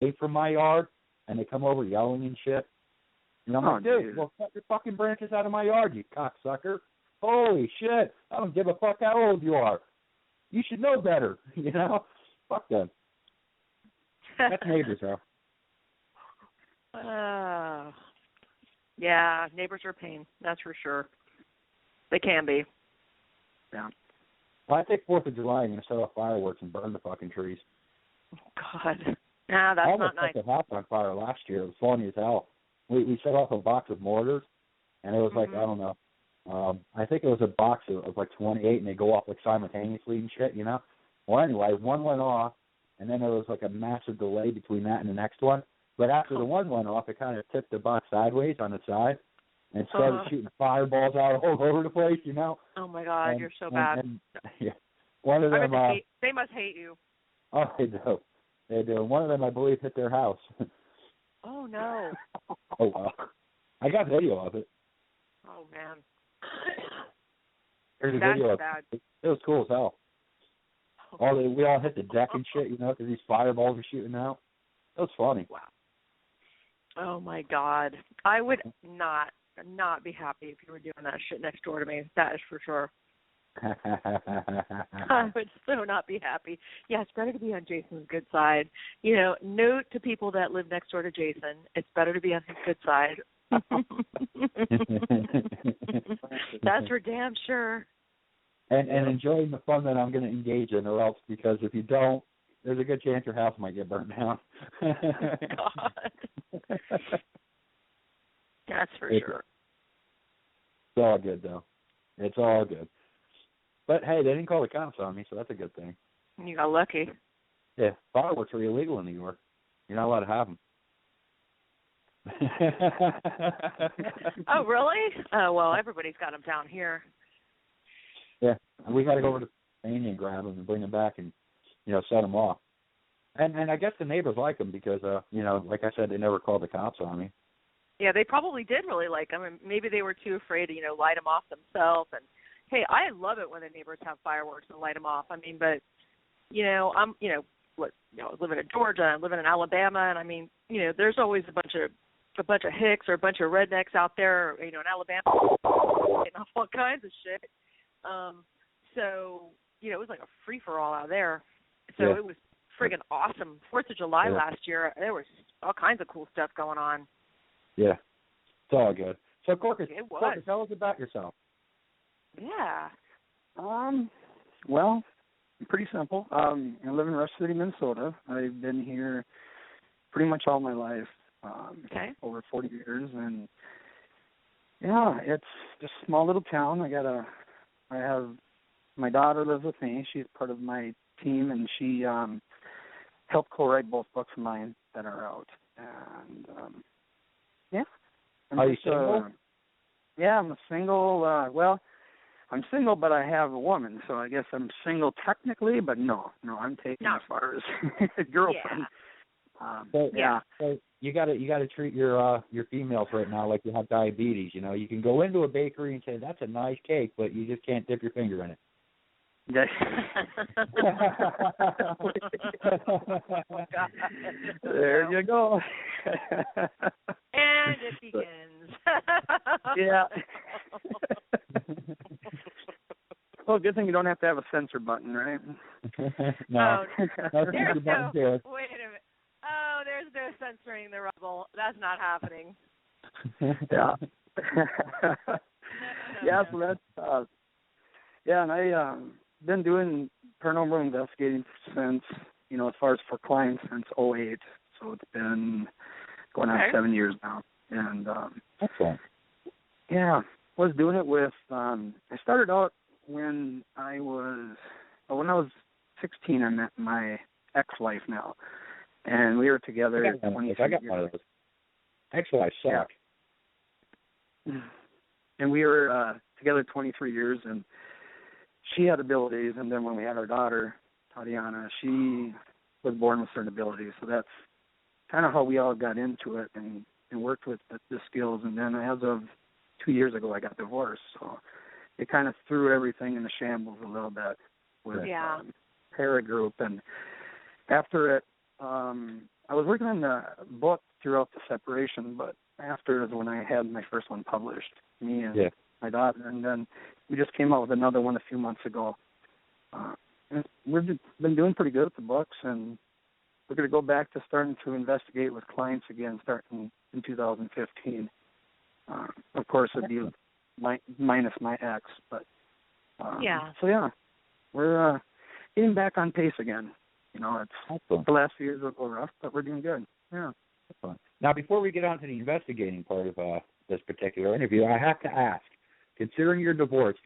away from my yard, and they come over yelling and shit. And I'm like, dude, well, cut your fucking branches out of my yard, you cocksucker. Holy shit, I don't give a fuck how old you are. You should know better, you know? Fuck them. That's neighbors, though. Yeah, neighbors are a pain, that's for sure. They can be. Yeah. Well, I think 4th of July, I'm going to set off fireworks and burn the fucking trees. Oh, God. Nah, that's not nice. I almost set the house on fire last year. It was funny as hell. We set off a box of mortars, and it was like, I don't know, I think it was a box of like 28, and they go off like simultaneously and shit, you know? Well, anyway, one went off, and then there was like a massive delay between that and the next one. But after the one went off, it kind of tipped the box sideways on the side and started shooting fireballs out all over the place, you know? Oh, my God, you're so bad. Yeah. One of them, they must hate you. Oh, they do. They do. One of them, I believe, hit their house. Oh, no. Oh, wow. I got video of it. Oh, man. There's a video of it. It was cool as hell. We all hit the deck and shit, you know, because these fireballs were shooting out. It was funny. Wow. Oh, my God. I would not be happy if you were doing that shit next door to me. That is for sure. I would so not be happy. Yeah, it's better to be on Jason's good side. You know, note to people that live next door to Jason, it's better to be on his good side. That's for damn sure. And enjoying the fun that I'm going to engage in, or else, because if you don't, there's a good chance your house might get burned down. God. That's for sure. It's all good, though. It's all good. But, hey, they didn't call the cops on me, so that's a good thing. You got lucky. Yeah, fireworks are illegal in New York. You're not allowed to have them. Oh, really? Oh, well, everybody's got them down here. Yeah, we got to go over to Spain and grab them and bring them back and, you know, set them off. And I guess the neighbors like them because, you know, like I said, they never called the cops on me. Yeah, they probably did really like them, and maybe they were too afraid to, you know, light them off themselves. And hey, I love it when the neighbors have fireworks and light them off. I mean, but you know, I'm, you know, living in Georgia, I'm living in Alabama, and I mean, you know, there's always a bunch of hicks or a bunch of rednecks out there, you know, in Alabama, getting off all kinds of shit. So you know, it was like a free for all out there. So It was friggin' awesome. 4th of July last year, there was all kinds of cool stuff going on. Yeah, it's all good. So, Corcus, tell us about yourself. Yeah. Well, pretty simple. I live in Rush City, Minnesota. I've been here pretty much all my life, over 40 years, and yeah, it's just a small little town. I have my daughter lives with me. She's part of my team, and she helped co-write both books of mine that are out. And yeah. Are you single? Yeah, I'm a single. Well, I'm single, but I have a woman, so I guess I'm single technically, but no, I'm taken as far as a girlfriend. So you gotta treat your females right now like you have diabetes. You know, you can go into a bakery and say that's a nice cake, but you just can't dip your finger in it. Yeah. There you go. And it begins. Yeah. Well, good thing you don't have to have a censor button, right? No. There's no. Wait a minute. Oh, there's no censoring the rebel. That's not happening. Yeah. Yeah. So that's. Yeah, and I been doing paranormal investigating since, you know, as far as for clients since 2008. So it's been going on 7 years now. And excellent. Yeah, was doing it with. I started out when I was 16. I met my ex-wife now, and we were together 23 years. I got one of those. Ex-wives suck. Yeah. And we were together 23 years, and she had abilities, and then when we had our daughter, Tatiana, she was born with certain abilities. So that's kind of how we all got into it and worked with the skills. And then as of 2 years ago, I got divorced. So it kind of threw everything in the shambles a little bit with Paragroup. And after it, I was working on the book throughout the separation, but after is when I had my first one published, me and my daughter, and then we just came out with another one a few months ago. And we've been doing pretty good with the books, and we're going to go back to starting to investigate with clients again, starting in 2015. Of course, it'd be minus my ex, but so we're getting back on pace again. You know, it's the last few years were a little rough, but we're doing good. Yeah. Now, before we get on to the investigating part of this particular interview, I have to ask, considering you're divorced,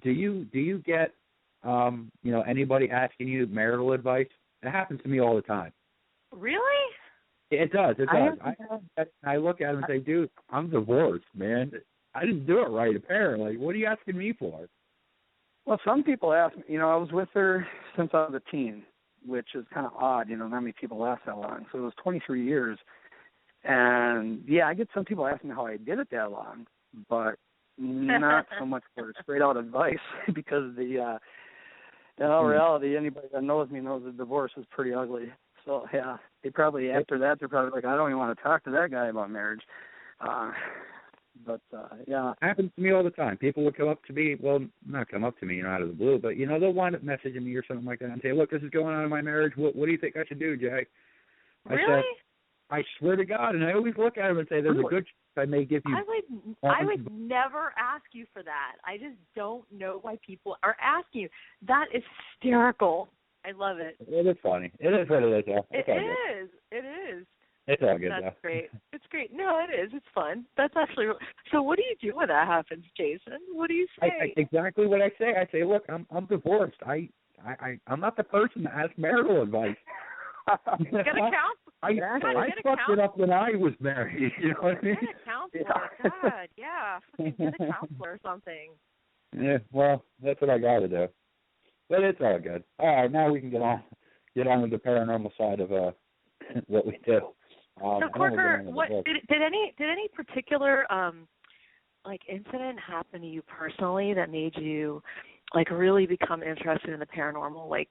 do you get anybody asking you marital advice? It happens to me all the time. Really? It does. It does. I look at him and say, dude, I'm divorced, man. I didn't do it right, apparently. What are you asking me for? Well, some people ask me, I was with her since I was a teen, which is kind of odd, not many people last that long. So it was 23 years. And, I get some people asking me how I did it that long, but not so much for straight-out advice because in all reality, anybody that knows me knows the divorce is pretty ugly. So, they probably, after that, they're probably like, I don't even want to talk to that guy about marriage. But it happens to me all the time. People would come up to me, well, not come up to me, out of the blue, but, they'll wind up messaging me or something like that and say, look, this is going on in my marriage. What do you think I should do, Jay? Really? I swear to God, and I always look at him and say, there's a good chance I may give you. I would never ask you for that. I just don't know why people are asking you. That is hysterical. I love it. It is funny. It is what it is, though. It is. It is. It's all good, That's great. It's great. No, it is. It's fun. That's actually. So, what do you do when that happens, Jason? What do you say? Exactly what I say. I say, look, I'm divorced. I'm not the person to ask marital advice. You got a counselor. I fucked it up when I was married. You know what I mean? Get a counselor. God, fucking get a counselor or something. Yeah, well, that's what I got to do. But it's all good. All right, now we can get on with the paranormal side of what we do. So, Corker, what did any particular incident happen to you personally that made you really become interested in the paranormal? Like,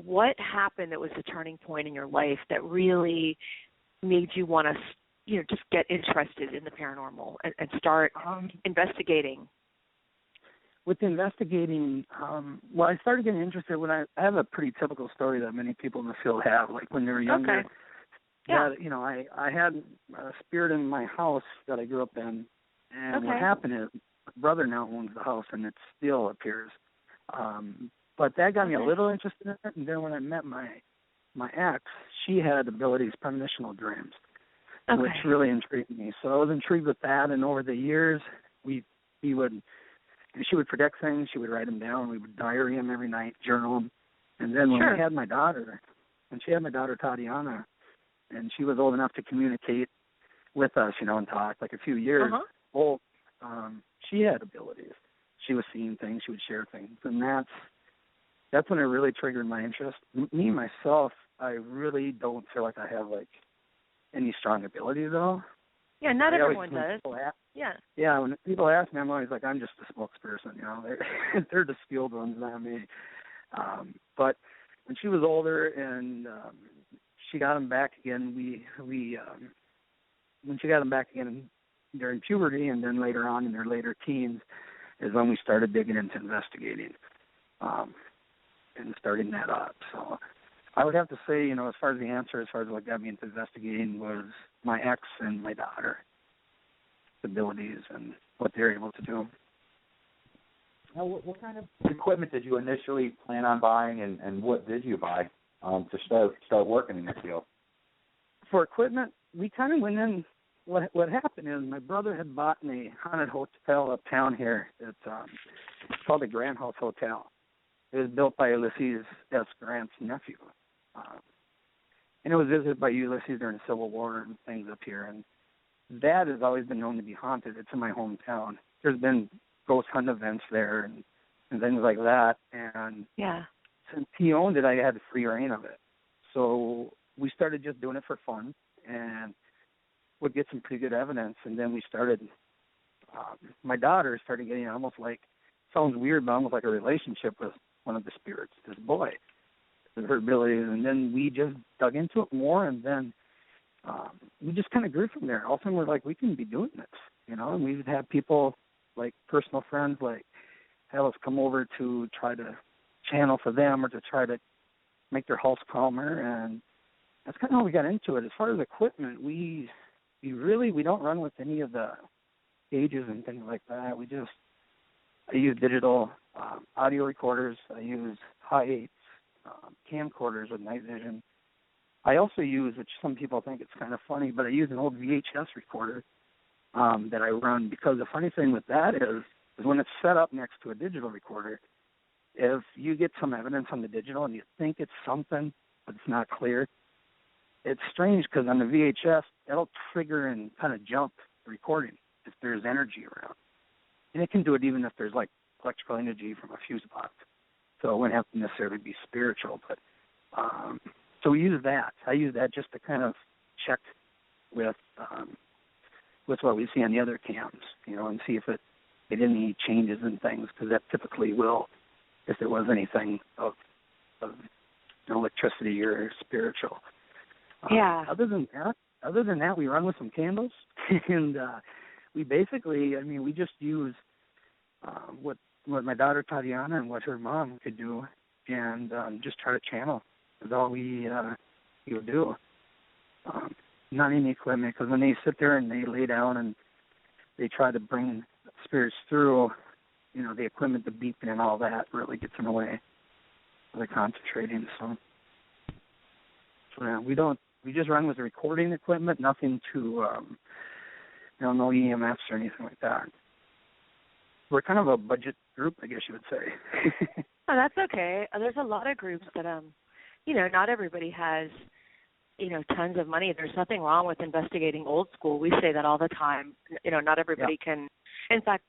what happened that was the turning point in your life that really made you want to, just get interested in the paranormal and start investigating? With investigating, I started getting interested when I have a pretty typical story that many people in the field have. Like when they were younger, I had a spirit in my house that I grew up in, and what happened is my brother now owns the house, and it still appears. But that got me a little interested in it, and then when I met my ex, she had abilities, premonitional dreams, which really intrigued me. So I was intrigued with that, and over the years, she would predict things, she would write them down, we would diary them every night, journal them, and then when we had my daughter, and she had my daughter Tatiana, and she was old enough to communicate with us, and talk, like a few years old, she had abilities. She was seeing things, she would share things, and that's when it really triggered my interest. Me, myself, I really don't feel like I have, any strong abilities at all. Yeah, not everyone does. Yeah, when people ask me, I'm always like, I'm just a spokesperson, They're the skilled ones, not me. But when she was older and she got them back again, when she got them back again during puberty and then later on in their later teens is when we started digging into investigating. And starting that up. So I would have to say, as far as the answer, as far as what got me into investigating was my ex and my daughter, abilities and what they're able to do. Now, what kind of equipment did you initially plan on buying, and what did you buy to start working in this field? For equipment, we kind of went in. What happened is my brother had bought a haunted hotel uptown here. It's called the Grand House Hotel. It was built by Ulysses S. Grant's nephew. And it was visited by Ulysses during the Civil War and things up here. And that has always been known to be haunted. It's in my hometown. There's been ghost hunt events there and things like that. And since he owned it, I had free reign of it. So we started just doing it for fun and would get some pretty good evidence. And then we started, my daughter started getting almost like, sounds weird, but almost like a relationship with one of the spirits, this boy. her abilities, and then we just dug into it more, and then we just kind of grew from there. All of a sudden, we're like, we can be doing this, and we would have people, like personal friends, like have us come over to try to channel for them or to try to make their house calmer, and that's kind of how we got into it. As far as equipment, we don't run with any of the gauges and things like that. I use digital audio recorders. I use high camcorders with night vision. I also use, which some people think it's kind of funny, but I use an old VHS recorder that I run, because the funny thing with that is when it's set up next to a digital recorder, if you get some evidence on the digital and you think it's something but it's not clear, it's strange because on the VHS, it'll trigger and kind of jump the recording if there's energy around. And it can do it even if there's like electrical energy from a fuse box. So it wouldn't have to necessarily be spiritual. But so we use that. I use that just to kind of check with what we see on the other cams, and see if it made any changes in things, because that typically will, if there was anything of electricity or spiritual. Yeah. Other than that, we run with some candles, and we basically, we just use what my daughter Tatiana and what her mom could do, and just try to channel. Is all we would do. Not any equipment, because when they sit there and they lay down and they try to bring spirits through, the equipment, the beeping and all that really gets in the way. They're concentrating, so yeah, we just run with the recording equipment, nothing to, no EMFs or anything like that. We're kind of a budget group, I guess you would say. Oh, that's okay. There's a lot of groups that, not everybody has, tons of money. There's nothing wrong with investigating old school. We say that all the time. Not everybody can. In fact,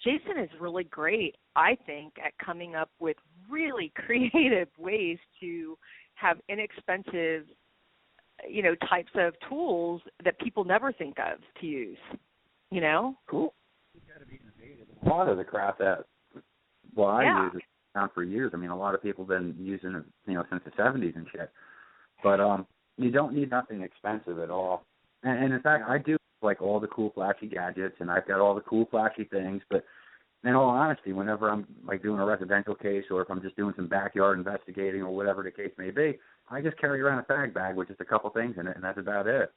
Jason is really great, I think, at coming up with really creative ways to have inexpensive, types of tools that people never think of to use, Cool. You got to be innovative. A lot of the crap that, I use has been around for years. A lot of people have been using it, since the 70s and shit. But you don't need nothing expensive at all. And in fact, I do like all the cool flashy gadgets, and I've got all the cool flashy things, but in all honesty, whenever I'm like doing a residential case, or if I'm just doing some backyard investigating or whatever the case may be, I just carry around a fag bag with just a couple things in it, and that's about it.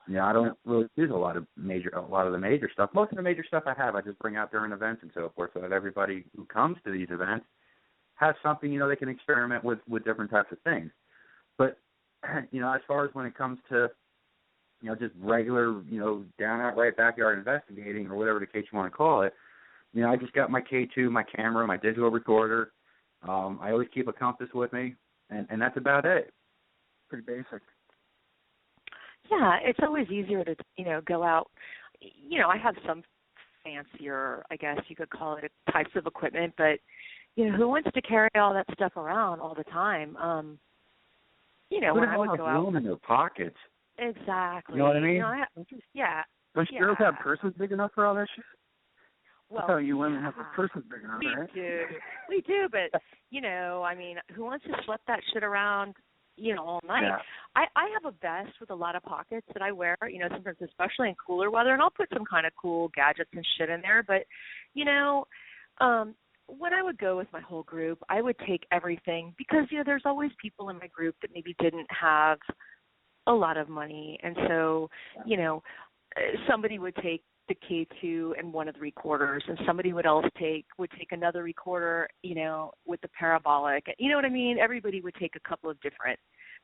I don't really use a lot of the major stuff. Most of the major stuff I just bring out during events and so forth, so that everybody who comes to these events has something, they can experiment with different types of things. But, as far as when it comes to, just regular, down outright backyard investigating or whatever the case you want to call it, I just got my K2, my camera, my digital recorder. I always keep a compass with me, and that's about it. Pretty basic. Yeah, it's always easier to, go out. I have some fancier, I guess you could call it, types of equipment, but, who wants to carry all that stuff around all the time? When I would go out. Room in their pockets. Exactly. You know what I mean? Yeah. Don't girls have purses big enough for all that shit? Well, I thought you women have a purses big enough, right? We do, but, who wants to schlep that shit around, all night? Yeah. I have a vest with a lot of pockets that I wear, sometimes especially in cooler weather, and I'll put some kind of cool gadgets and shit in there, but, when I would go with my whole group, I would take everything because, there's always people in my group that maybe didn't have a lot of money. And so, somebody would take the K2 and one of the recorders, and somebody would take another recorder, with the parabolic. You know what I mean? Everybody would take a couple of different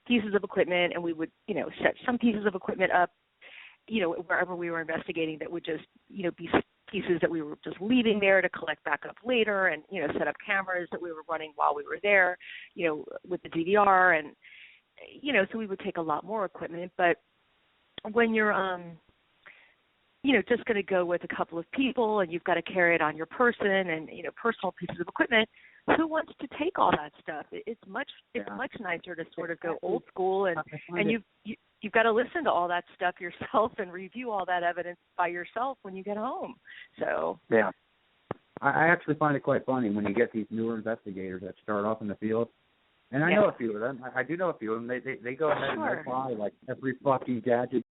pieces of equipment, and we would, set some pieces of equipment up, wherever we were investigating that would just, be pieces that we were just leaving there to collect back up later, and, set up cameras that we were running while we were there, with the DVR, and, so we would take a lot more equipment. But when you're, just going to go with a couple of people and you've got to carry it on your person and, personal pieces of equipment, who wants to take all that stuff? It's much nicer to sort of go old school, and you've got to listen to all that stuff yourself and review all that evidence by yourself when you get home. So I actually find it quite funny when you get these newer investigators that start off in the field, And I know a few of them. I do know a few of them. They go ahead and they buy like every fucking gadget